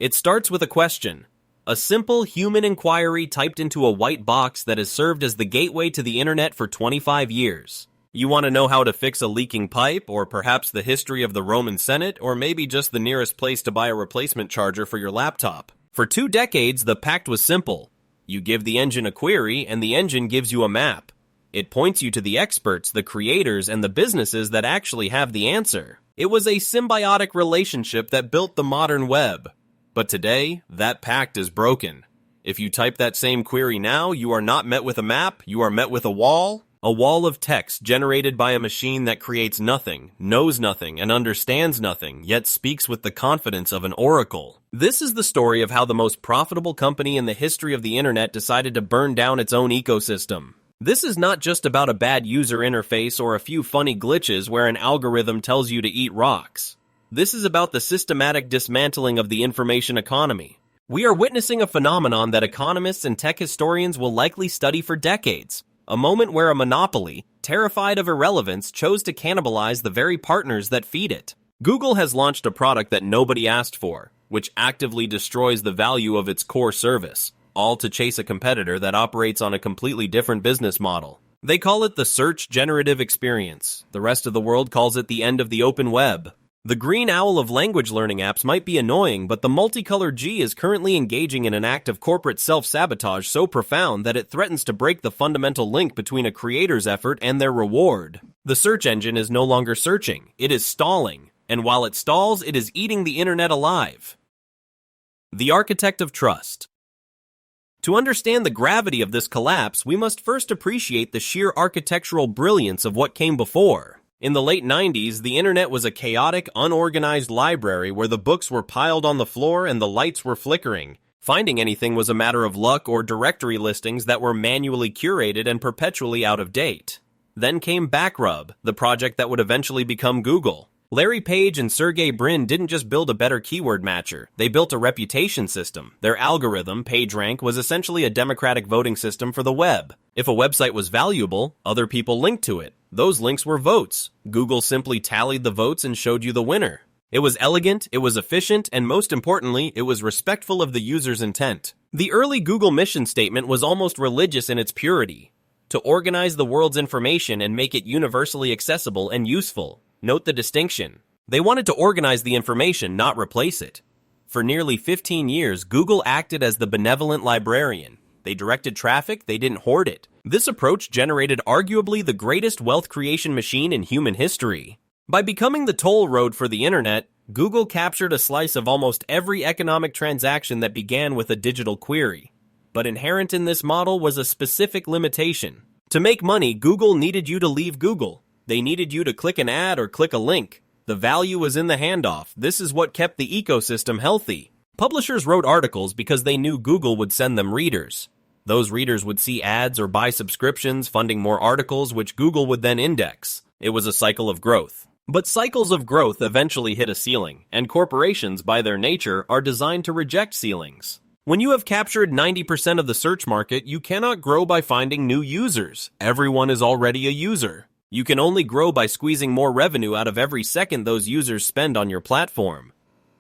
It starts with a question. A simple human inquiry typed into a white box that has served as the gateway to the internet for 25 years. You want to know how to fix a leaking pipe, or perhaps the history of the Roman Senate, or maybe just the nearest place to buy a replacement charger for your laptop. For 2 decades, the pact was simple. You give the engine a query, and the engine gives you a map. It points you to the experts, the creators, and the businesses that actually have the answer. It was a symbiotic relationship that built the modern web. But today, that pact is broken. If you type that same query now, you are not met with a map, you are met with a wall of text generated by a machine that creates nothing, knows nothing, and understands nothing, yet speaks with the confidence of an oracle. This is the story of how the most profitable company in the history of the internet decided to burn down its own ecosystem. This is not just about a bad user interface or a few funny glitches where an algorithm tells you to eat rocks. This is about the systematic dismantling of the information economy. We are witnessing a phenomenon that economists and tech historians will likely study for decades. A moment where a monopoly, terrified of irrelevance, chose to cannibalize the very partners that feed it. Google has launched a product that nobody asked for, which actively destroys the value of its core service, all to chase a competitor that operates on a completely different business model. They call it the Search Generative Experience. The rest of the world calls it the end of the open web. The green owl of language learning apps might be annoying, but the multicolored G is currently engaging in an act of corporate self-sabotage so profound that it threatens to break the fundamental link between a creator's effort and their reward. The search engine is no longer searching, it is stalling, and while it stalls, it is eating the internet alive. The architect of trust. To understand the gravity of this collapse, we must first appreciate the sheer architectural brilliance of what came before. In the late 90s, the internet was a chaotic, unorganized library where the books were piled on the floor and the lights were flickering. Finding anything was a matter of luck or directory listings that were manually curated and perpetually out of date. Then came Backrub, the project that would eventually become Google. Larry Page and Sergey Brin didn't just build a better keyword matcher, they built a reputation system. Their algorithm, PageRank, was essentially a democratic voting system for the web. If a website was valuable, other people linked to it. Those links were votes. Google simply tallied the votes and showed you the winner. It was elegant, it was efficient, and most importantly, it was respectful of the user's intent. The early Google mission statement was almost religious in its purity: to organize the world's information and make it universally accessible and useful. Note the distinction. They wanted to organize the information, not replace it. For nearly 15 years, Google acted as the benevolent librarian. They directed traffic, they didn't hoard it. This approach generated arguably the greatest wealth creation machine in human history. By becoming the toll road for the internet, Google captured a slice of almost every economic transaction that began with a digital query. But inherent in this model was a specific limitation. To make money, Google needed you to leave Google. They needed you to click an ad or click a link. The value was in the handoff. This is what kept the ecosystem healthy. Publishers wrote articles because they knew Google would send them readers. Those readers would see ads or buy subscriptions, funding more articles, which Google would then index. It was a cycle of growth. But cycles of growth eventually hit a ceiling, and corporations, by their nature, are designed to reject ceilings. When you have captured 90% of the search market, you cannot grow by finding new users. Everyone is already a user. You can only grow by squeezing more revenue out of every second those users spend on your platform.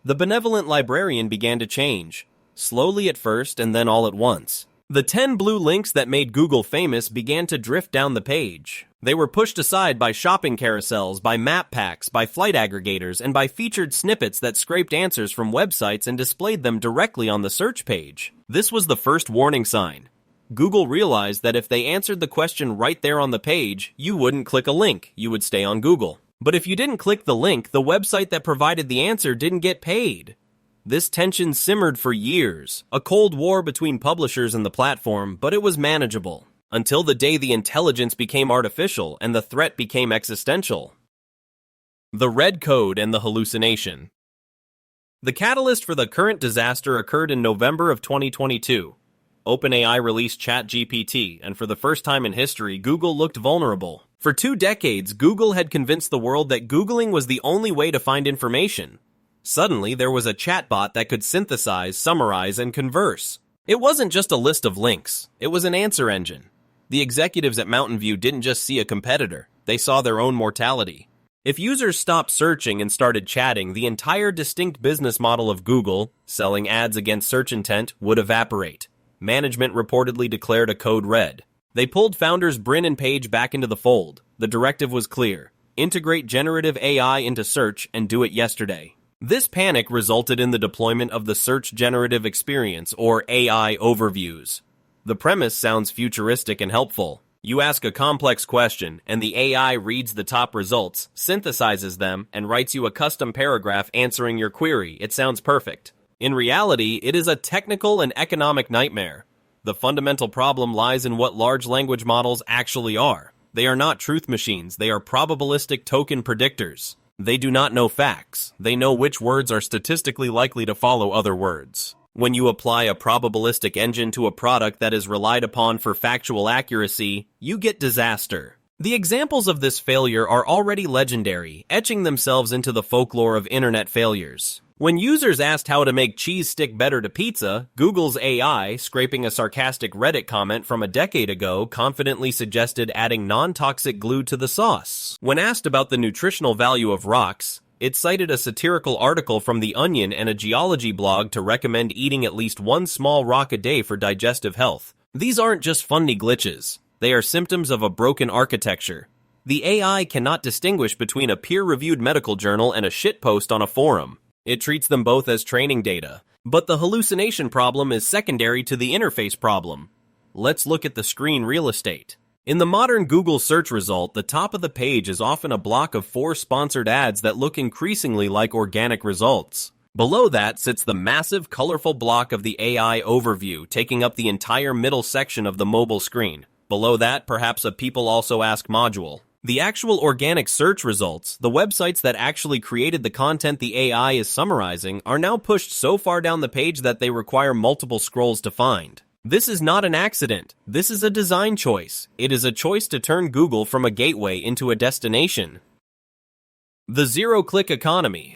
The benevolent librarian began to change, slowly at first and then all at once. The 10 blue links that made Google famous began to drift down the page. They were pushed aside by shopping carousels, by map packs, by flight aggregators, and by featured snippets that scraped answers from websites and displayed them directly on the search page. This was the first warning sign. Google realized that if they answered the question right there on the page, you wouldn't click a link, you would stay on Google. But if you didn't click the link, the website that provided the answer didn't get paid. This tension simmered for years, a cold war between publishers and the platform, but it was manageable, until the day the intelligence became artificial and the threat became existential. The red code and the hallucination. The catalyst for the current disaster occurred in November of 2022. OpenAI released ChatGPT, and for the first time in history, Google looked vulnerable. For 2 decades, Google had convinced the world that Googling was the only way to find information. Suddenly, there was a chatbot that could synthesize, summarize, and converse. It wasn't just a list of links, it was an answer engine. The executives at Mountain View didn't just see a competitor, they saw their own mortality. If users stopped searching and started chatting, the entire distinct business model of Google, selling ads against search intent, would evaporate. Management reportedly declared a code red. They pulled founders Brin and Page back into the fold. The directive was clear: integrate generative AI into search and do it yesterday. This panic resulted in the deployment of the Search Generative Experience, or AI overviews. The premise sounds futuristic and helpful. You ask a complex question, and the AI reads the top results, synthesizes them, and writes you a custom paragraph answering your query. It sounds perfect. In reality, it is a technical and economic nightmare. The fundamental problem lies in what large language models actually are. They are not truth machines, they are probabilistic token predictors. They do not know facts. They know which words are statistically likely to follow other words. When you apply a probabilistic engine to a product that is relied upon for factual accuracy, you get disaster. The examples of this failure are already legendary, etching themselves into the folklore of internet failures. When users asked how to make cheese stick better to pizza, Google's AI, scraping a sarcastic Reddit comment from a decade ago, confidently suggested adding non-toxic glue to the sauce. When asked about the nutritional value of rocks, it cited a satirical article from The Onion and a geology blog to recommend eating at least one small rock a day for digestive health. These aren't just funny glitches. They are symptoms of a broken architecture. The AI cannot distinguish between a peer-reviewed medical journal and a shitpost on a forum. It treats them both as training data. But the hallucination problem is secondary to the interface problem. Let's look at the screen real estate. In the modern Google search result, the top of the page is often a block of 4 sponsored ads that look increasingly like organic results. Below that sits the massive, colorful block of the AI overview, taking up the entire middle section of the mobile screen. Below that, perhaps a People Also Ask module. The actual organic search results, the websites that actually created the content the AI is summarizing, are now pushed so far down the page that they require multiple scrolls to find. This is not an accident. This is a design choice. It is a choice to turn Google from a gateway into a destination. The zero-click economy.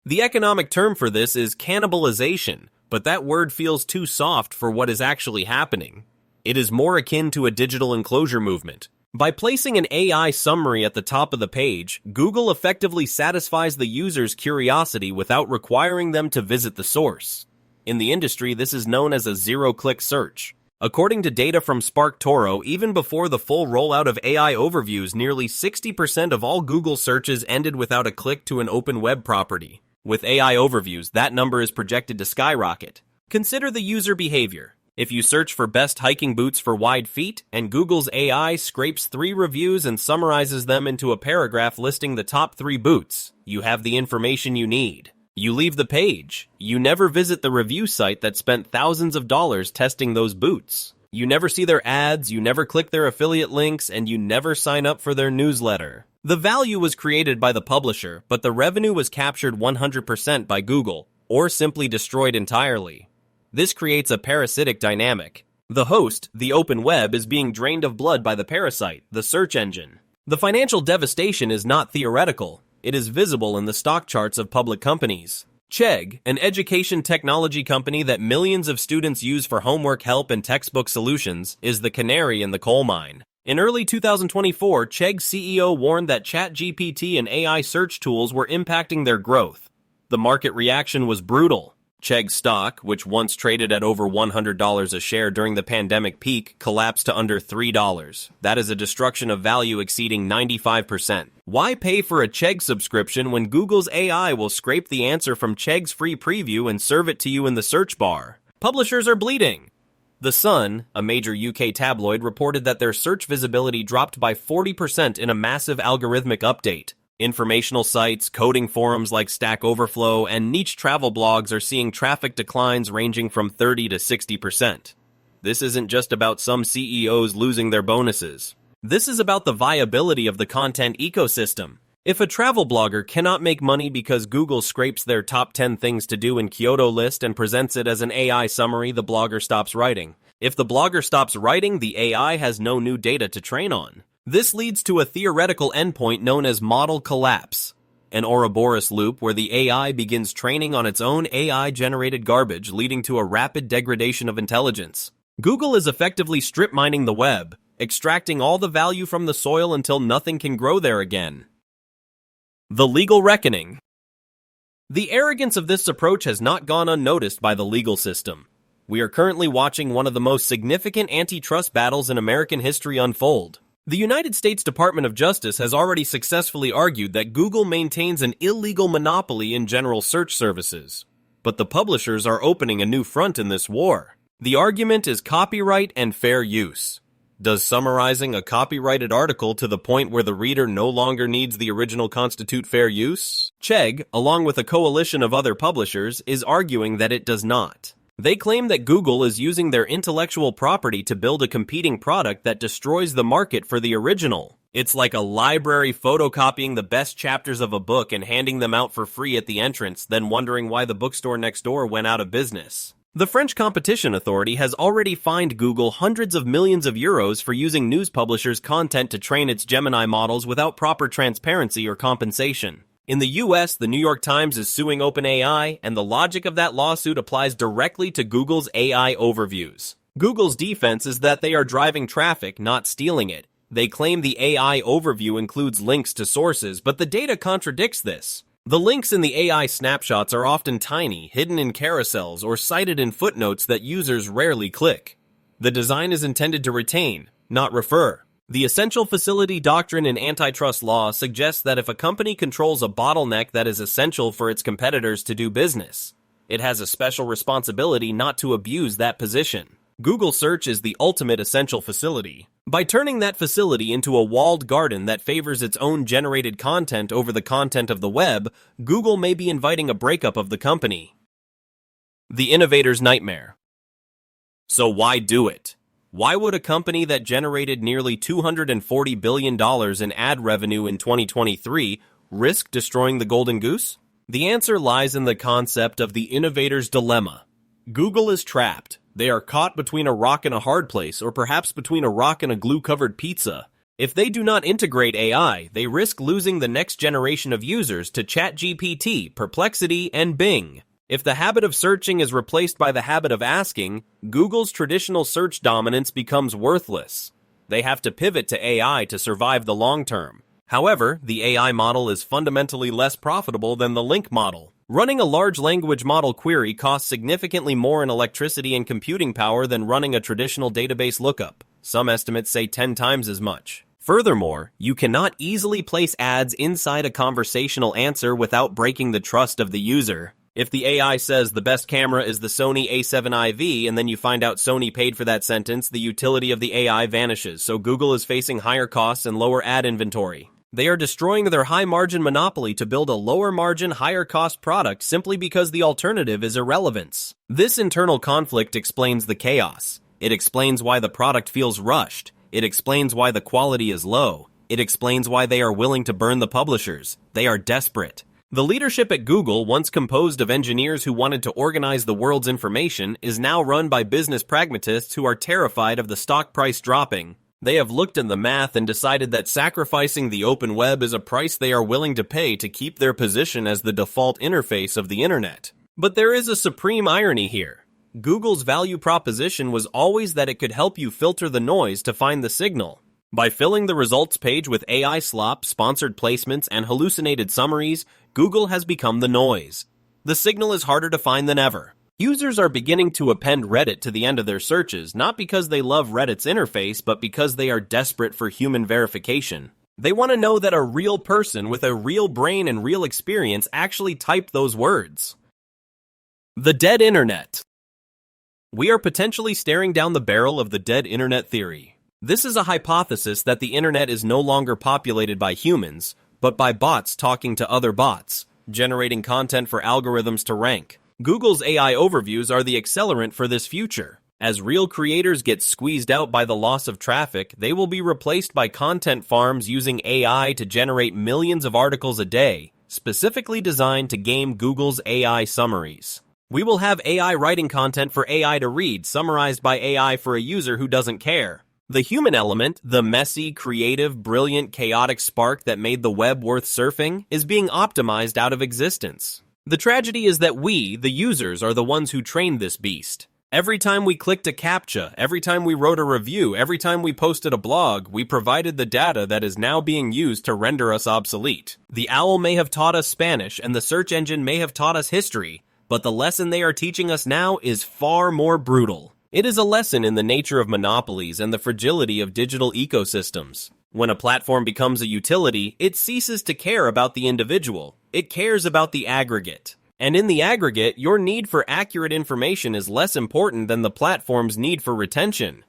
The economic term for this is cannibalization, but that word feels too soft for what is actually happening. It is more akin to a digital enclosure movement. By placing an AI summary at the top of the page, Google effectively satisfies the user's curiosity without requiring them to visit the source. In the industry, this is known as a zero-click search. According to data from SparkToro, even before the full rollout of AI overviews, nearly 60% of all Google searches ended without a click to an open web property. With AI overviews, that number is projected to skyrocket. Consider the user behavior. If you search for best hiking boots for wide feet, and Google's AI scrapes 3 reviews and summarizes them into a paragraph listing the top 3 boots, you have the information you need. You leave the page. You never visit the review site that spent thousands of dollars testing those boots. You never see their ads, you never click their affiliate links, and you never sign up for their newsletter. The value was created by the publisher, but the revenue was captured 100% by Google, or simply destroyed entirely. This creates a parasitic dynamic. The host, the open web, is being drained of blood by the parasite, the search engine. The financial devastation is not theoretical. It is visible in the stock charts of public companies. Chegg, an education technology company that millions of students use for homework help and textbook solutions, is the canary in the coal mine. In early 2024, Chegg's CEO warned that ChatGPT and AI search tools were impacting their growth. The market reaction was brutal. Chegg stock, which once traded at over $100 a share during the pandemic peak, collapsed to under $3. That is a destruction of value exceeding 95%. Why pay for a Chegg subscription when Google's AI will scrape the answer from Chegg's free preview and serve it to you in the search bar? Publishers are bleeding. The Sun, a major UK tabloid, reported that their search visibility dropped by 40% in a massive algorithmic update. Informational sites, coding forums like Stack Overflow, and niche travel blogs are seeing traffic declines ranging from 30 to 60%. This isn't just about some CEOs losing their bonuses. This is about the viability of the content ecosystem. If a travel blogger cannot make money because Google scrapes their top 10 things to do in Kyoto list and presents it as an AI summary, the blogger stops writing. If the blogger stops writing, the AI has no new data to train on. This leads to a theoretical endpoint known as model collapse, an Ouroboros loop where the AI begins training on its own AI-generated garbage, leading to a rapid degradation of intelligence. Google is effectively strip mining the web, extracting all the value from the soil until nothing can grow there again. The legal reckoning. The arrogance of this approach has not gone unnoticed by the legal system. We are currently watching one of the most significant antitrust battles in American history unfold. The United States Department of Justice has already successfully argued that Google maintains an illegal monopoly in general search services. But the publishers are opening a new front in this war. The argument is copyright and fair use. Does summarizing a copyrighted article to the point where the reader no longer needs the original constitute fair use? Chegg, along with a coalition of other publishers, is arguing that it does not. They claim that Google is using their intellectual property to build a competing product that destroys the market for the original. It's like a library photocopying the best chapters of a book and handing them out for free at the entrance, then wondering why the bookstore next door went out of business. The French Competition Authority has already fined Google hundreds of millions of euros for using news publishers' content to train its Gemini models without proper transparency or compensation. In the US, the New York Times is suing OpenAI, and the logic of that lawsuit applies directly to Google's AI overviews. Google's defense is that they are driving traffic, not stealing it. They claim the AI overview includes links to sources, but the data contradicts this. The links in the AI snapshots are often tiny, hidden in carousels, or cited in footnotes that users rarely click. The design is intended to retain, not refer. The essential facility doctrine in antitrust law suggests that if a company controls a bottleneck that is essential for its competitors to do business, it has a special responsibility not to abuse that position. Google Search is the ultimate essential facility. By turning that facility into a walled garden that favors its own generated content over the content of the web, Google may be inviting a breakup of the company. The Innovators Nightmare. So why do it? Why would a company that generated nearly $240 billion in ad revenue in 2023 risk destroying the golden goose? The answer lies in the concept of the innovator's dilemma. Google is trapped. They are caught between a rock and a hard place, or perhaps between a rock and a glue-covered pizza. If they do not integrate AI, they risk losing the next generation of users to ChatGPT, Perplexity, and Bing. If the habit of searching is replaced by the habit of asking, Google's traditional search dominance becomes worthless. They have to pivot to AI to survive the long term. However, the AI model is fundamentally less profitable than the link model. Running a large language model query costs significantly more in electricity and computing power than running a traditional database lookup. Some estimates say 10 times as much. Furthermore, you cannot easily place ads inside a conversational answer without breaking the trust of the user. If the AI says the best camera is the Sony A7 IV and then you find out Sony paid for that sentence, the utility of the AI vanishes, so Google is facing higher costs and lower ad inventory. They are destroying their high-margin monopoly to build a lower-margin, higher-cost product simply because the alternative is irrelevance. This internal conflict explains the chaos. It explains why the product feels rushed. It explains why the quality is low. It explains why they are willing to burn the publishers. They are desperate. The leadership at Google, once composed of engineers who wanted to organize the world's information, is now run by business pragmatists who are terrified of the stock price dropping. They have looked at the math and decided that sacrificing the open web is a price they are willing to pay to keep their position as the default interface of the internet. But there is a supreme irony here. Google's value proposition was always that it could help you filter the noise to find the signal. By filling the results page with AI slop, sponsored placements, and hallucinated summaries, Google has become the noise. The signal is harder to find than ever. Users are beginning to append Reddit to the end of their searches, not because they love Reddit's interface, but because they are desperate for human verification. They want to know that a real person with a real brain and real experience actually typed those words. The dead internet. We are potentially staring down the barrel of the dead internet theory. This is a hypothesis that the internet is no longer populated by humans, but by bots talking to other bots, generating content for algorithms to rank. Google's AI overviews are the accelerant for this future. As real creators get squeezed out by the loss of traffic, they will be replaced by content farms using AI to generate millions of articles a day, specifically designed to game Google's AI summaries. We will have AI writing content for AI to read, summarized by AI for a user who doesn't care. The human element, the messy, creative, brilliant, chaotic spark that made the web worth surfing, is being optimized out of existence. The tragedy is that we, the users, are the ones who trained this beast. Every time we clicked a CAPTCHA, every time we wrote a review, every time we posted a blog, we provided the data that is now being used to render us obsolete. The owl may have taught us Spanish and the search engine may have taught us history, but the lesson they are teaching us now is far more brutal. It is a lesson in the nature of monopolies and the fragility of digital ecosystems. When a platform becomes a utility, it ceases to care about the individual. It cares about the aggregate. And in the aggregate, your need for accurate information is less important than the platform's need for retention.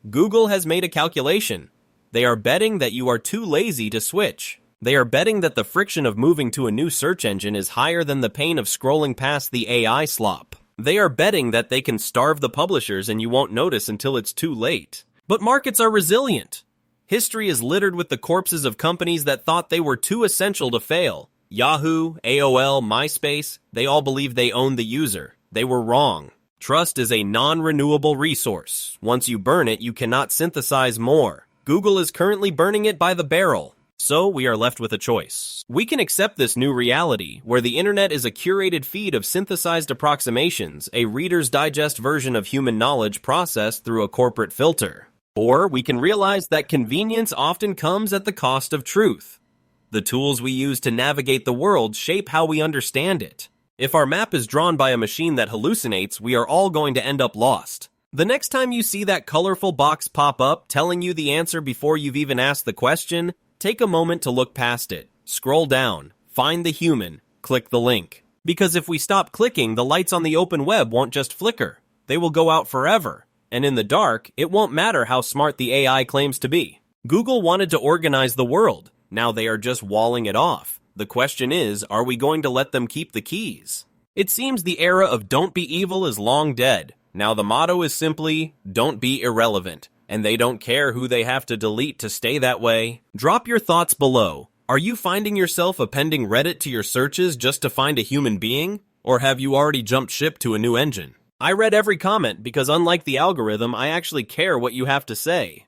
Google has made a calculation. They are betting that you are too lazy to switch. They are betting that the friction of moving to a new search engine is higher than the pain of scrolling past the AI slop. They are betting that they can starve the publishers and you won't notice until it's too late. But markets are resilient. History is littered with the corpses of companies that thought they were too essential to fail. Yahoo, AOL, MySpace, they all believed they owned the user. They were wrong. Trust is a non-renewable resource. Once you burn it, you cannot synthesize more. Google is currently burning it by the barrel. So we are left with a choice. We can accept this new reality, where the internet is a curated feed of synthesized approximations, a Reader's Digest version of human knowledge processed through a corporate filter. Or we can realize that convenience often comes at the cost of truth. The tools we use to navigate the world shape how we understand it. If our map is drawn by a machine that hallucinates, we are all going to end up lost. The next time you see that colorful box pop up telling you the answer before you've even asked the question, take a moment to look past it. Scroll down, find the human, click the link. Because if we stop clicking, the lights on the open web won't just flicker. They will go out forever. And in the dark, it won't matter how smart the AI claims to be. Google wanted to organize the world. Now they are just walling it off. The question is, are we going to let them keep the keys? It seems the era of don't be evil is long dead. Now the motto is simply, don't be irrelevant. And they don't care who they have to delete to stay that way. Drop your thoughts below. Are you finding yourself appending Reddit to your searches just to find a human being? Or have you already jumped ship to a new engine? I read every comment because unlike the algorithm, I actually care what you have to say.